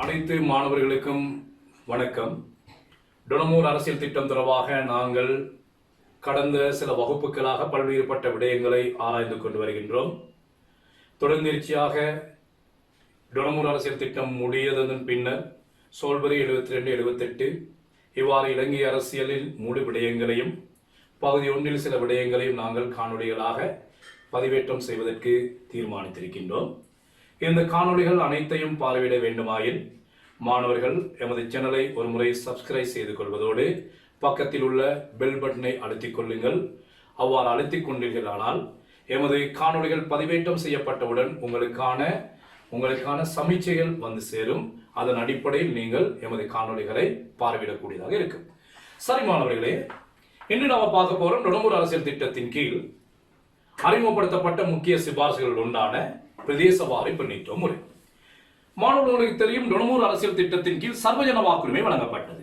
அனைத்து மாணவர்களுக்கும் வணக்கம். டொனமூர் அரசியல் திட்டம் தொடர்பாக நாங்கள் கடந்த சில வகுப்புகளாக பல்வேறுபட்ட விடயங்களை ஆராய்ந்து கொண்டு வருகின்றோம். தொடர்ந்திருச்சியாக டொனமூர் அரசியல் திட்டம் முடியதன் பின்னர் சோல்பரி 72-78 இவ்வாறு இலங்கை அரசியலில் முழு விடயங்களையும் பகுதி ஒன்றில் சில விடயங்களையும் நாங்கள் காணொளிகளாக பதிவேற்றம் செய்வதற்கு தீர்மானித்திருக்கின்றோம். இந்த காணொளிகள் அனைத்தையும் பார்வையிட வேண்டுமாயின் மாணவர்கள் எமது சேனலை ஒரு முறை சப்ஸ்கிரைப் செய்து கொள்வதோடு பக்கத்தில் உள்ள பெல் பட்டனை அழுத்திக் கொள்ளுங்கள். அவ்வாறு அழுத்திக் கொண்டீர்களானால் எமது காணொளிகள் பதிவேற்றம் செய்யப்பட்டவுடன் உங்களுக்கான சமீட்சைகள் வந்து சேரும். அதன் அடிப்படையில் நீங்கள் எமது காணொளிகளை பார்வையிடக்கூடியதாக இருக்கும். சரி மாணவர்களே, இன்று நாம் பார்க்க போறோம் டொனமூர் அரசியல் திட்டத்தின் கீழ் அறிமுகப்படுத்தப்பட்ட முக்கிய சிபாரிசுகள் ஒன்றான பிரதேசவாரி பிரதிநிதித்துவ முறை. மாணவர்களுக்கு தெரியும், டொனமூர் அரசியல் திட்டத்தின் கீழ் சர்வஜன வாக்குரிமை வழங்கப்பட்டது.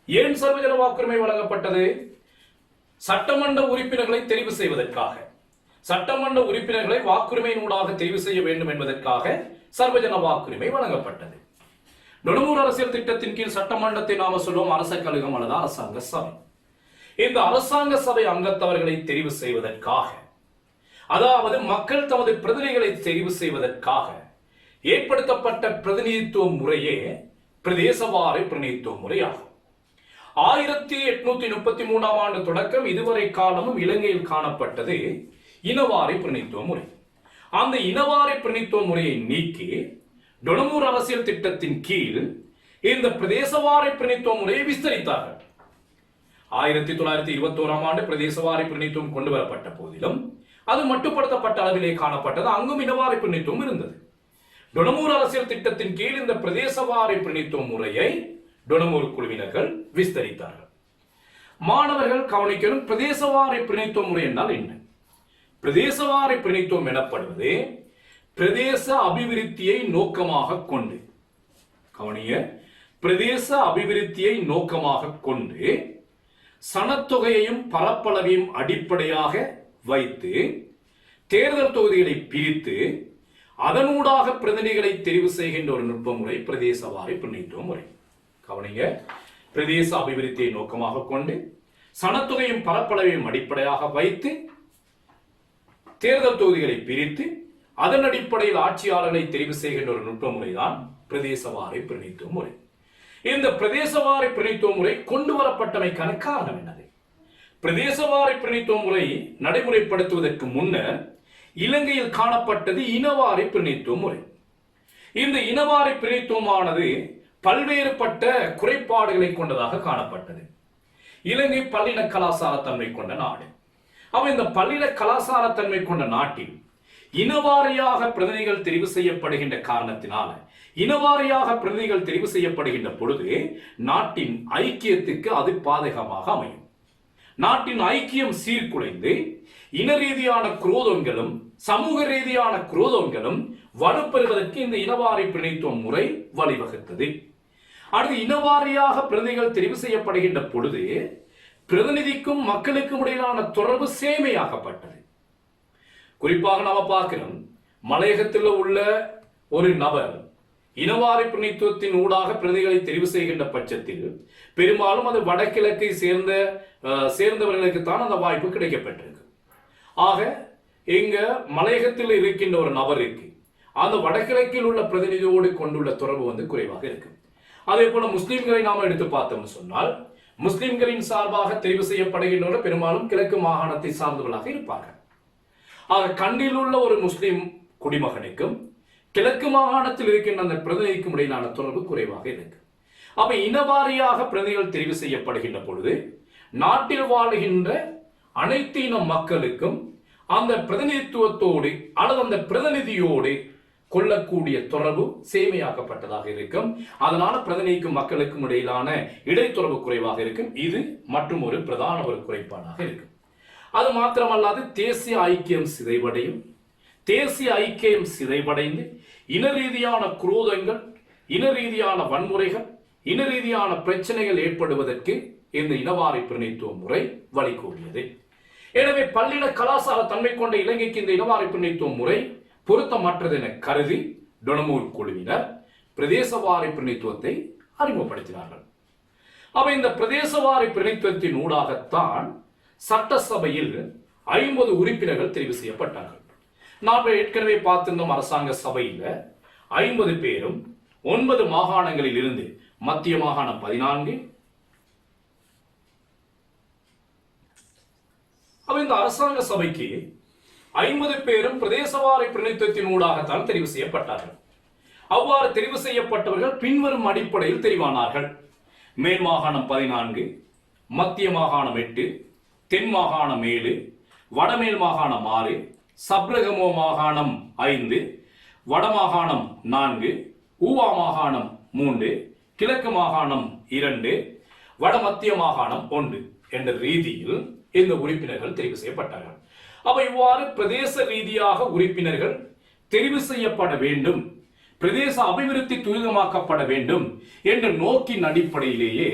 ஏன் சர்வஜன வாக்குரிமை வழங்கப்பட்டது? சட்டமன்ற உறுப்பினர்களை தெரிவு செய்வதற்காக, சட்டமன்ற உறுப்பினர்களை வாக்குரிமையினூடாக தெரிவு செய்ய வேண்டும் என்பதற்காக சர்வஜன வாக்குரிமை வழங்கப்பட்டது. டொனமூர் அரசியல் திட்டத்தின் கீழ் சட்டமன்றத்தை நாம சொல்லுவோம் அரச கழகம் அல்லது அரசாங்க சபை. இந்த அரசாங்க சபை அங்கத்தவர்களை தெரிவு செய்வதற்காக, அதாவது மக்கள் தமது பிரதிநிதிகளை தெரிவு செய்வதற்காக ஏற்படுத்தப்பட்ட பிரதிநிதித்துவ முறையே பிரதேசவாரி பிரதிநிதித்துவ முறையாகும். 1833 ஆண்டு தொடக்கம் இதுவரை காலமும் இலங்கையில் காணப்பட்டது இனவாரி பிரதிநிதித்துவ முறை. அந்த இனவாரி பிரதிநிதித்துவ முறையை நீக்கி டொனமூர் அரசியல் திட்டத்தின் கீழ் இந்த பிரதேசவாரி பிரதிநிதித்துவ முறையை விஸ்தரித்தார்கள். 1921 ஆண்டு பிரதேசவாரி பிரதிநிதித்துவம் கொண்டு வரப்பட்ட போதிலும் அது மட்டுப்படுத்தப்பட்ட அளவிலே காணப்பட்டது. அங்கும் இனவாரி பிரதிநிதித்துவம் இருந்தது. டொனமூர் அரசியல் திட்டத்தின் கீழ் இந்த பிரதேசவாரி பிரதிநிதித்துவ முறையை டொனமூர் குழுவினர்கள் விஸ்தரித்தார்கள். மாணவர்கள் கவனிக்கணும், பிரதேசவாரி பிரதிநிதித்துவ முறை என்றால் என்ன? பிரதேசவாரி பிரதிநிதித்துவம் எனப்படுவது பிரதேச அபிவிருத்தியை நோக்கமாக கொண்டு, கவனிய, பிரதேச அபிவிருத்தியை நோக்கமாக கொண்டு சனத்தொகையையும் பரப்பளவையும் அடிப்படையாக வைத்து தேர்தல் தொகுதிகளை பிரித்து அதனூடாக பிரதிநிதிகளை தெரிவு செய்கின்ற ஒரு நுட்ப முறை பிரதேசவாரி பிரதிநிதித்துவ முறை. கவனிங்க, பிரதேச அபிவிருத்தியை நோக்கமாக கொண்டு சனத்தொகையும் பரப்பளவையும் அடிப்படையாக வைத்து தேர்தல் தொகுதிகளை பிரித்து அதன் அடிப்படையில் ஆட்சியாளர்களை தெரிவு செய்கின்ற ஒரு நுட்ப முறைதான் பிரதேசவாரி பிரதிநிதித்துவ முறை. இந்த பிரதேசவாரி பிரதிநிதித்துவ முறை கொண்டு வரப்பட்டமைக்கான காரணம் என்னது? பிரதேசவாரி பிரதிநிதித்துவ முறை நடைமுறைப்படுத்துவதற்கு முன்னர் இலங்கையில் காணப்பட்டது இனவாரி பிரதிநிதித்துவ முறை. இந்த இனவாரி பிரதிநிதித்துவமானது பல்வேறுபட்ட குறைபாடுகளை கொண்டதாக காணப்பட்டது. இலங்கை பல்லின கலாசார தன்மை கொண்ட நாடு. அவன் இந்த பல்லின கலாசார தன்மை கொண்ட நாட்டில் இனவாரியாக பிரதிநிதிகள் தெரிவு செய்யப்படுகின்ற காரணத்தினால, இனவாரியாக பிரதிநிதிகள் தெரிவு செய்யப்படுகின்ற பொழுது நாட்டின் ஐக்கியத்துக்கு அது பாதகமாக அமையும். நாட்டின் ஐக்கியம் சீர்குலைந்து இன ரீதியான குரோதங்களும் சமூக ரீதியான குரோதங்களும் வலுப்பெறுவதற்கு இந்த இனவாரி பிரதிநிதித்துவ முறை வழிவகுத்தது. அடுத்து, இனவாரியாக பிரதிநிதிகள் தெரிவு செய்யப்படுகின்ற பொழுது பிரதிநிதிக்கும் மக்களுக்கும் இடையிலான தொடர்பு சேமையாக்கப்பட்டது. குறிப்பாக நாம பார்க்கிறோம், மலையகத்தில் உள்ள ஒரு நபர் இனவாரி பிரதிநிதித்துவத்தின் ஊடாக பிரதிகளை தெரிவு செய்கின்ற பட்சத்தில் பெரும்பாலும் அது வடகிழக்கை சேர்ந்தவர்களுக்கு தான் அந்த வாய்ப்பு கிடைக்கப்பட்டிருக்கு. ஆக இங்க மலையகத்தில் இருக்கின்ற ஒரு நபருக்கு அந்த வடகிழக்கில் உள்ள பிரதிநிதியோடு கொண்டுள்ள தொடர்பு குறைவாக இருக்கு. அதே போல முஸ்லிம்களை நாம எடுத்து பார்த்தோம்னு சொன்னால், முஸ்லிம்களின் சார்பாக தெரிவு செய்யப்படுகின்றவர்கள் பெரும்பாலும் கிழக்கு மாகாணத்தை சார்ந்தவர்களாக இருப்பார்கள். ஆக கண்டில் உள்ள ஒரு முஸ்லிம் குடிமகனுக்கும் கிழக்கு மாகாணத்தில் இருக்கின்ற அந்த பிரதிநிதிக்கும் இடையிலான தொடர்பு குறைவாக இருக்கு. அப்ப இனவாரியாக பிரதிநிதிகள் தெரிவு செய்யப்படுகின்ற பொழுது நாட்டில் வாழுகின்ற அனைத்து இன மக்களுக்கும் அந்த பிரதிநிதித்துவத்தோடு அல்லது அந்த பிரதிநிதியோடு கொள்ளக்கூடிய தொடர்பு சேமையாக்கப்பட்டதாக இருக்கும். அதனால பிரதிநிதிக்கும் மக்களுக்கும் இடையிலான இடைத்தொடர்பு குறைவாக இருக்கும். இது மற்றும் ஒரு பிரதான ஒரு குறைபாடாக இருக்கும். அது மாத்திரமல்லாது தேசிய ஐக்கியம் சிதைவடையும். தேசிய ஐக்கியம் சிதைவடைந்து இன ரீதியான குரோதங்கள், இன ரீதியான வன்முறைகள், இன ரீதியான பிரச்சனைகள் ஏற்படுவதற்கு இந்த இனவாரி பிரதிநிதித்துவ முறை வழிகோலியது. எனவே பல்லின கலாசார தன்மை கொண்ட இலங்கைக்கு இந்த இனவாரி பிரதிநிதித்துவ முறை பொருத்தமற்றது என கருதி டொனமூர் குழுவினர் பிரதேசவாரி பிரதிநிதித்துவத்தை அறிமுகப்படுத்தினார்கள். அப்ப இந்த பிரதேசவாரி பிரதிநிதித்துவத்தின் ஊடாகத்தான் சட்டசபையில் 50 உறுப்பினர்கள் தெரிவு செய்யப்பட்டார்கள். நாம் ஏற்கனவே பார்த்திருந்தோம், அரசாங்க சபையில் 50 பேரும் 9 மாகாணங்களில் இருந்து மத்திய மாகாணம் 14. இந்த அரசாங்க சபைக்கு 50 பேரும் பிரதேசவாரி பிரதிநிதித்துவத்தின் ஊடாகத்தான் தெரிவு செய்யப்பட்டார்கள். அவ்வாறு தெரிவு செய்யப்பட்டவர்கள் பின்வரும் அடிப்படையில் தெரிவானார்கள். மேல் மாகாணம் 14, மத்திய மாகாணம் 8, தென் மாகாணம் 7, வடமேல் மாகாணம் 6, சப்ரகமோ மாகாணம் 5, வடமாகாணம் 4, ஊவா மாகாணம் 3, கிழக்கு மாகாணம் 2, வடமத்திய மாகாணம் 1 என்ற ரீதியில் இந்த உறுப்பினர்கள் தெரிவு செய்யப்பட்டார்கள். இவ்வாறு பிரதேச ரீதியாக உறுப்பினர்கள் தெரிவு செய்யப்பட வேண்டும், பிரதேச அபிவிருத்தி துரிதமாக்கப்பட வேண்டும் என்ற நோக்கின் அடிப்படையிலேயே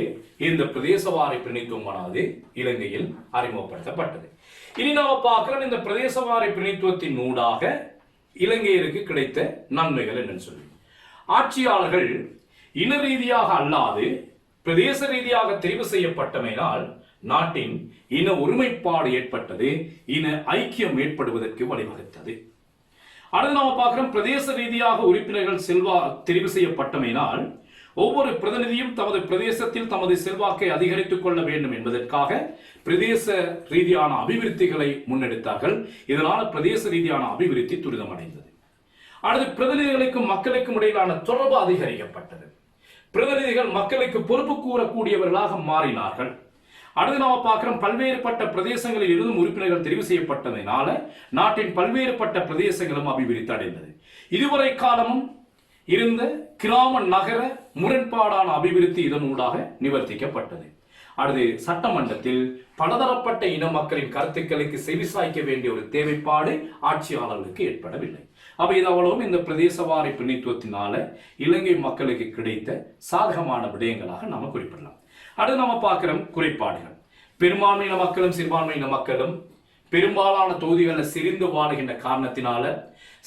இந்த பிரதேசவாரி பிரதிநிதித்துவமானது இலங்கையில் அறிமுகப்படுத்தப்பட்டது. இனி நாம பார்க்கிறோம் இந்த பிரதேசவாரி பிரதிநிதித்துவத்தின் ஊடாக இலங்கையருக்கு கிடைத்த நன்மைகள் என்னன்னு சொல்லி. ஆட்சியாளர்கள் இன ரீதியாக அல்லாது பிரதேச ரீதியாக தெரிவு செய்யப்பட்டமையினால் நாட்டின் இன ஒருமைப்பாடு ஏற்பட்டது, இன ஐக்கியம் ஏற்படுவதற்கு வழிவகுத்தது. அடுத்து நாம பார்க்கிறோம் பிரதேச ரீதியாக உறுப்பினர்கள் தெரிவு செய்யப்பட்டமையினால் ஒவ்வொரு பிரதிநிதியும் தமது பிரதேசத்தில் தமது செல்வாக்கை அதிகரித்துக் கொள்ள வேண்டும் என்பதற்காக பிரதேச ரீதியான அபிவிருத்திகளை முன்னெடுத்தார்கள். இதனால் பிரதேச ரீதியான அபிவிருத்தி துரிதமடைந்தது. அடுத்து பிரதிநிதிகளுக்கும் மக்களுக்கும் இடையிலான தொடர்பு அதிகரிக்கப்பட்டது. பிரதிநிதிகள் மக்களுக்கு பொறுப்பு கூறக்கூடியவர்களாக மாறினார்கள். அடுத்து நாம பார்க்கிறோம் பல்வேறுபட்ட பிரதேசங்களில் இருந்தும் உறுப்பினர்கள் தெரிவு செய்யப்பட்டதனால நாட்டின் பல்வேறுபட்ட பிரதேசங்களும் அபிவிருத்தி அடைந்தது. இதுவரை காலமும் இருந்த கிராம நகர முரண்பாடான அபிவிருத்தி இதனூடாக நிவர்த்திக்கப்பட்டது. அடுத்து சட்டமன்றத்தில் பலதரப்பட்ட இன மக்களின் கருத்துக்களுக்கு செவிசாய்க்க வேண்டிய ஒரு தேவைப்பாடு ஆட்சியாளர்களுக்கு ஏற்படவில்லை. இதவளவும் இந்த பிரதேசவாரி பிரதிநிதித்துவத்தினால இலங்கை மக்களுக்கு கிடைத்த சாதகமான விடயங்களாக நாம குறிப்பிடலாம். அடுத்து நம்ம பார்க்கிறோம் குறைபாடுகள். பெரும்பான்மையின மக்களும் சிறுபான்மையின மக்களும் பெரும்பாலான தொகுதிகளில் செறிந்து வாழுகின்ற காரணத்தினால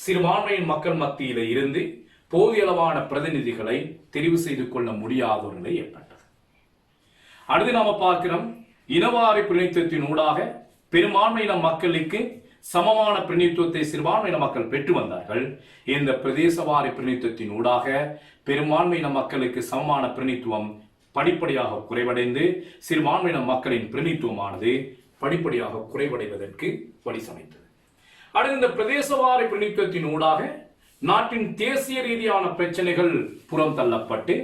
சிறுபான்மையின் மக்கள் மத்தியில இருந்து போதிய அளவான பிரதிநிதிகளை தெரிவு செய்து கொள்ள முடியாத ஒரு நிலை ஏற்பட்டது. அடுத்து நாம பார்க்கிறோம் இனவாரி பிரதிநிதித்துவத்தின் ஊடாக பெரும்பான்மையின மக்களுக்கு சமமான பிரதிநிதித்துவத்தை சிறுபான்மையின மக்கள் பெற்று வந்தார்கள். இந்த பிரதேசவாரி பிரதிநிதித்துவத்தின் ஊடாக பெரும்பான்மையின மக்களுக்கு சமமான பிரதிநிதித்துவம் படிப்படியாக குறைவடைந்து சிறுபான்மையின மக்களின் பிரதிநிதித்துவமானது படிப்படியாக குறைவடைவதற்கு வழி சமைத்தது. அடுத்து இந்த பிரதேசவாரி பிரதிநிதித்துவத்தின் ஊடாக நாட்டின் தேசிய ரீதியான பிரச்சனைகள் புறம் தள்ளப்பட்டு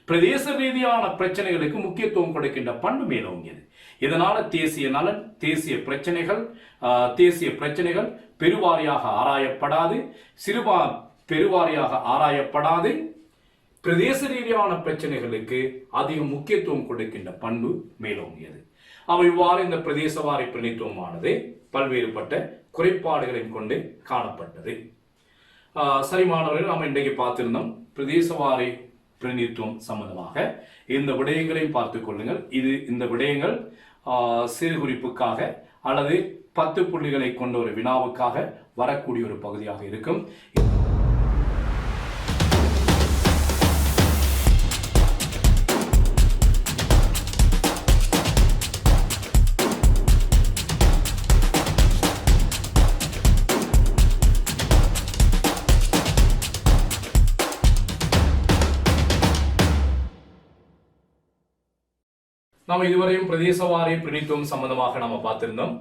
பிரதேச ரீதியான பிரச்சனைகளுக்கு முக்கியத்துவம் கொடுக்கின்ற பண்பு மேலோங்கியது. இதனால தேசிய நலன், தேசிய பிரச்சனைகள் பெருவாரியாக ஆராயப்படாது, பெருவாரியாக ஆராயப்படாது பிரதேச ரீதியான பிரச்சனைகளுக்கு அதிக முக்கியத்துவம் கொடுக்கின்ற பண்பு மேலோங்கியது. இவ்வாறு இந்த பிரதேசவாரி பிரதிநிதித்துவமானது பல்வேறுபட்ட குறைபாடுகளையும் கொண்டு காணப்பட்டது. சரி மாணவர்கள், நாம் இன்றைக்கு பார்த்திருந்தோம் பிரதேசவாரி பிரதிநிதித்துவம் சம்பந்தமாக இந்த விடயங்களையும் பார்த்துக் கொள்ளுங்கள். இந்த விடயங்கள் சிறு குறிப்புக்காக அல்லது 10 புள்ளிகளை கொண்ட ஒரு வினாவுக்காக வரக்கூடிய ஒரு பகுதியாக இருக்கும். நாம் இதுவரையும் பிரதேசவாரி பிரதிநிதித்துவம் சம்பந்தமாக நாம பார்த்திருந்தோம்.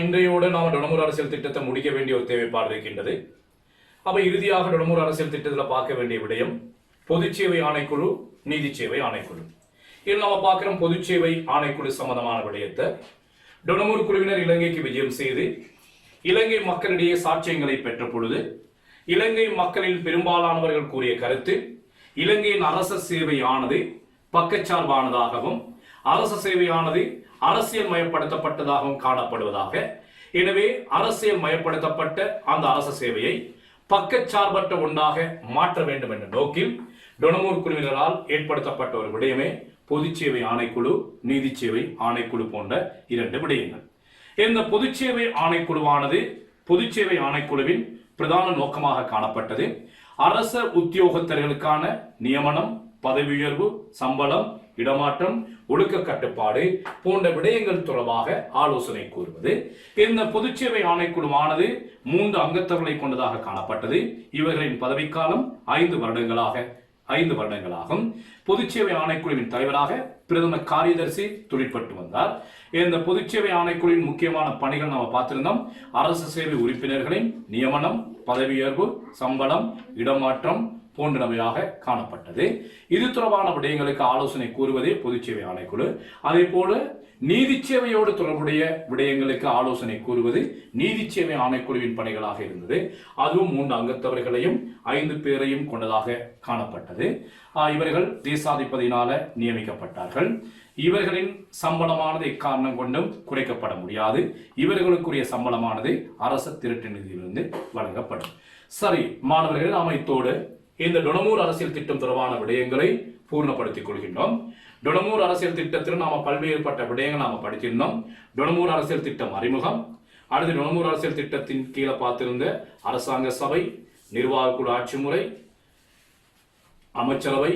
இன்றையோடு நாம் டொனமூர் அரசியல் திட்டத்தை முடிக்க வேண்டிய ஒரு தேவைப்பாடு இருக்கின்றது. இறுதியாக டொனமூர் அரசியல் திட்டத்தில் பார்க்க வேண்டிய விடயம் பொதுச்சேவை ஆணைக்குழு, நீதி சேவை ஆணைக்குழு. இதில் நாம பார்க்கிறோம் பொதுச்சேவை ஆணைக்குழு சம்பந்தமான விடயத்தை. டொனமூர் குழுவினர் இலங்கைக்கு விஜயம் செய்து இலங்கை மக்களிடையே சாட்சியங்களை பெற்ற பொழுது இலங்கை மக்களில் பெரும்பாலானவர்கள் கூறிய கருத்து, இலங்கையின் அரச சேவையானது பக்கச்சார்பானதாகவும் அரச சேவையானது அரசியல் மயப்படுத்தப்பட்டதாகவும் காணப்படுவதாக. எனவே அரசியல் மயப்படுத்தப்பட்ட அந்த அரச சேவையை பக்கச்சார்பற்ற ஒன்றாக மாற்ற வேண்டும் என்ற நோக்கில் டொனமூர் குழுவினரால் ஏற்படுத்தப்பட்ட ஒரு விடயமே பொதுச்சேவை ஆணைக்குழு, நீதி சேவை ஆணைக்குழு போன்ற 2 விடயங்கள். இந்த பொதுச்சேவை ஆணைக்குழுவானது பொதுச்சேவை ஆணைக்குழுவின் பிரதான நோக்கமாக காணப்பட்டது அரச உத்தியோகத்தர்களுக்கான நியமனம், பதவி உயர்வு, சம்பளம், இடமாற்றம், ஒழுக்க கட்டுப்பாடு போன்ற விடயங்கள் தொடர்பாக ஆலோசனை கூறுவது. இந்த பொதுச்சேவை ஆணைக்குழுவானது 3 அங்கத்தவர்களை கொண்டதாக காணப்பட்டது. இவர்களின் பதவிக்காலம் 5 வருடங்களாகும். பொதுச்சேவை ஆணைக்குழுவின் தலைவராக பிரதம காரியதர்சி தொழிற்பட்டு வந்தார். இந்த பொதுச்சேவை ஆணைக்குழுவின் முக்கியமான பணிகள் நாம பார்த்திருந்தோம். அரசு சேவை உறுப்பினர்களின் நியமனம், பதவி உயர்வு, சம்பளம், இடமாற்றம் போன்றவையாக காணப்பட்டது. இது தொடர்பான விடயங்களுக்கு ஆலோசனை கூறுவதே பொதுச்சேவை ஆணைக்குழு. அதே போல நீதி சேவையோடு தொடர்புடைய விடயங்களுக்கு ஆலோசனை கூறுவது நீதி சேவை ஆணைக்குழுவின் பணிகளாக இருந்தது. அதுவும் 3 அங்கத்தவர்களையும் 5 பேரையும் கொண்டதாக காணப்பட்டது. இவர்கள் தேசாதிபதியினால நியமிக்கப்பட்டார்கள். இவர்களின் சம்பளமானது எக்காரணம் கொண்டும் குறைக்கப்பட முடியாது. இவர்களுக்குரிய சம்பளமானது அரசு திரட்டு நிதியிலிருந்து வழங்கப்படும். சரி மாணவர்கள், நாம இத்தோடு இந்த டொனமூர் அரசியல் திட்டம் தொடர்பான விடயங்களை பூர்ணப்படுத்திக் கொள்கின்றோம். டொனமூர் அரசியல் திட்டத்தில் நாம பல்வேறுபட்ட விடயங்கள் நாம படித்திருந்தோம். டொனமூர் அரசியல் திட்டம் அறிமுகம், அடுத்து டொனமூர் அரசியல் திட்டத்தின் கீழே பார்த்திருந்த அரசாங்க சபை, நிர்வாக குழு ஆட்சி முறை, அமைச்சரவை,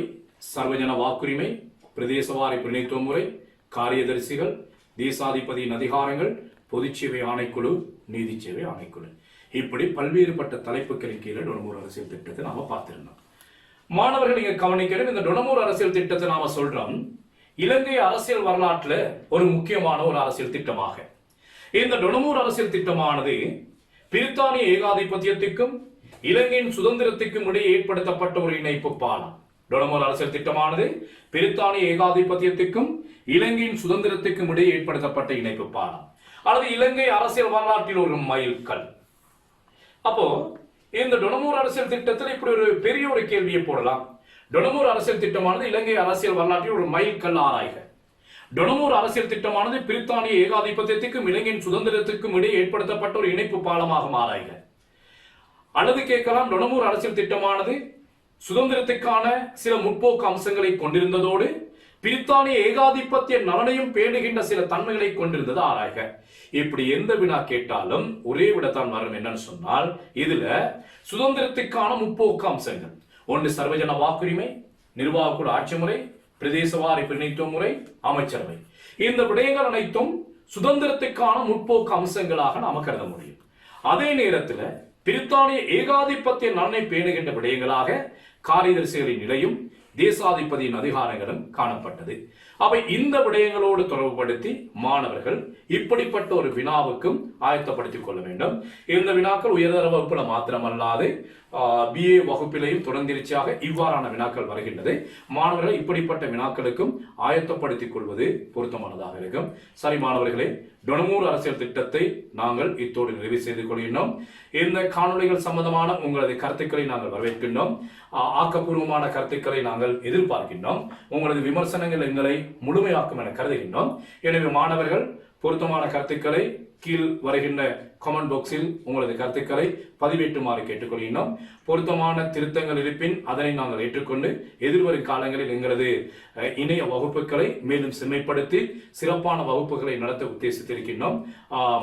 சர்வஜன வாக்குரிமை, பிரதேசவாரி பிரதிநிதித்துவ முறை, காரியதரிசிகள், தேசாதிபதியின் அதிகாரங்கள், பொதுச்சேவை ஆணைக்குழு, நீதி சேவை ஆணைக்குழு, இப்படி பல்வேறுபட்ட தலைப்புகளின் கீழே டொனமூர் அரசியல் திட்டத்தை நாம பார்த்திருந்தோம். மாணவர்கள் இங்க கவனிக்கிறது, இந்த டொனமூர் அரசியல் திட்டத்தை நாம சொல்றோம் இலங்கை அரசியல் வரலாற்றுல ஒரு முக்கியமான ஒரு அரசியல் திட்டமாக. இந்த டொனமூர் அரசியல் திட்டமானது பிரித்தானிய ஏகாதிபத்தியத்துக்கும் இலங்கையின் சுதந்திரத்துக்கும் இடையே ஏற்படுத்தப்பட்ட ஒரு இணைப்பு பாலம். டொனமூர் அரசியல் திட்டமானது பிரித்தானிய ஏகாதிபத்தியத்துக்கும் இலங்கையின் சுதந்திரத்துக்கும் இடையே ஏற்படுத்தப்பட்ட இணைப்பு பாலம், அல்லது இலங்கை அரசியல் வரலாற்றில் ஒரு மைல்கல். அப்போ இந்த டொனமூர் அரசியல் திட்டத்தில் இப்படி ஒரு பெரிய ஒரு கேள்வியை போடலாம். டொனமூர் அரசியல் திட்டமானது இலங்கை அரசியல் வரலாற்றில் ஒரு மைல்கல் ஆராய்க. டொனமூர் அரசியல் திட்டமானது பிரித்தானிய ஏகாதிபத்தியத்துக்கும் இலங்கையின் சுதந்திரத்துக்கும் இடையே ஏற்படுத்தப்பட்ட ஒரு இணைப்பு பாலமாக ஆராய்க. அல்லது கேட்கலாம், டொனமூர் அரசியல் திட்டமானது சுதந்திரத்துக்கான சில முற்போக்கு அம்சங்களை கொண்டிருந்ததோடு பிரித்தானிய ஏகாதிபத்திய நலனையும் பேணுகின்ற சில தன்மைகளை கொண்டிருந்தது ஆராய்க. இப்படி எந்த வினா கேட்டாலும் ஒரே விடத்தான் வரும். என்னன்னு சொன்னால், இதுல சுதந்திரத்துக்கான முற்போக்கு அம்சங்கள் ஒன்று சர்வஜன வாக்குரிமை, நிர்வாக குழு ஆட்சி முறை, பிரதேசவாரி பிரதிநிதித்துவ முறை, அமைச்சரவை. இந்த விடயங்கள் அனைத்தும் சுதந்திரத்துக்கான முற்போக்கு அம்சங்களாக நாம கருத முடியும். அதே நேரத்தில் பிரித்தானிய ஏகாதிபத்திய நலனை பேணுகின்ற விடயங்களாக காரியதரிசிகளின் நிலையும் தேசாதிபதியின் அதிகாரங்களும் காணப்பட்டது. அவை இந்த விடயங்களோடு தொடர்புபடுத்தி மாணவர்கள் இப்படிப்பட்ட ஒரு வினாவுக்கும் ஆயத்தப்படுத்திக் கொள்ள வேண்டும். இந்த வினாக்கள் உயர்தர வகுப்புல மாத்திரமல்லாது BA வகுப்பிலையும் தொடர்ந்திருச்சியாக இவ்வாறான வினாக்கள் வருகின்றது. மாணவர்கள் இப்படிப்பட்ட வினாக்களுக்கும் ஆயத்தப்படுத்திக் கொள்வது பொருத்தமானதாக இருக்கும். சரி மாணவர்களே, டொனமூர் அரசியல் திட்டத்தை நாங்கள் இத்தோடு நிறைவு செய்து கொள்கின்றோம். இந்த காணொலிகள் சம்பந்தமான உங்களது கருத்துக்களை நாங்கள் வரவேற்கின்றோம். ஆக்கப்பூர்வமான கருத்துக்களை நாங்கள் எதிர்பார்க்கின்றோம். உங்களது விமர்சனங்கள் எங்களை முழுமையாக்கும் என கருதுகின்றோம். எனவே மாணவர்கள் பொருத்தமான கருத்துக்களை கீழ் வருகின்ற கமெண்ட் பாக்ஸில் உங்களது கருத்துக்களை பதிவேற்றுமாறு கேட்டுக்கொள்கிறோம். பொருத்தமான திருத்தங்கள் இருப்பின் அதனை நாங்கள் ஏற்றுக்கொண்டு எதிர்வரும் காலங்களில் எங்களது இணைய வகுப்புகளை மேலும் செம்மைப்படுத்தி சிறப்பான வகுப்புகளை நடத்த உத்தேசித்திருக்கின்றோம்.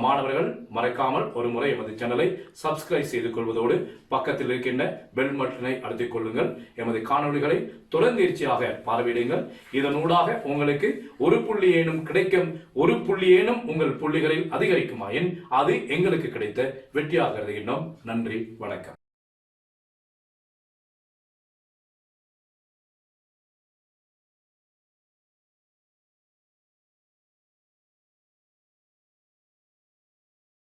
மாணவர்கள் மறக்காமல் ஒரு முறை எமது சேனலை சப்ஸ்கிரைப் செய்து கொள்வதோடு பக்கத்தில் இருக்கின்ற பெல் பட்டனை அழுத்திக் கொள்ளுங்கள். எமது காணொலிகளை தொடர்ந்தீர்ச்சியாக பார்வையிடுங்கள். இதனூடாக உங்களுக்கு ஒரு புள்ளி ஏனும் கிடைக்கும். ஒரு புள்ளி ஏனும் உங்கள் புள்ளிகளில் அதிகரிக்குமாயின் அது எங்களுக்கு கிடைத்த வெற்றியாக கருதுகின்றோம். நன்றி, வணக்கம்.